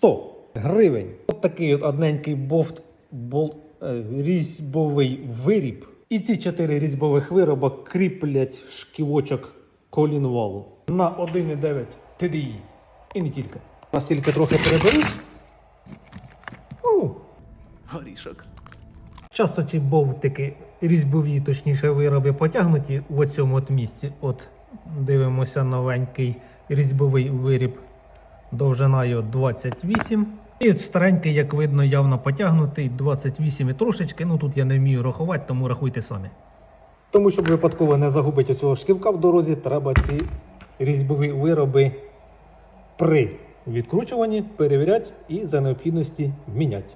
100 гривень. От такий от одненький різьбовий виріб. І ці 4 різьбових вироба кріплять шківочок колінвалу на 1,9 TDI. І не тільки. Нас тільки трохи переберуть. Горішок. Часто ці бовтики, різьбові, точніше, вироби потягнуті в цьому от місці. От дивимося новенький різьбовий виріб. Довжина його 28. І от старенький, як видно, явно потягнутий, 28 і трошечки. Ну тут я не вмію рахувати, тому рахуйте самі. Тому, щоб випадково не загубити оцього шківка в дорозі, треба ці різьбові вироби при відкручуванні перевіряти і за необхідності міняти.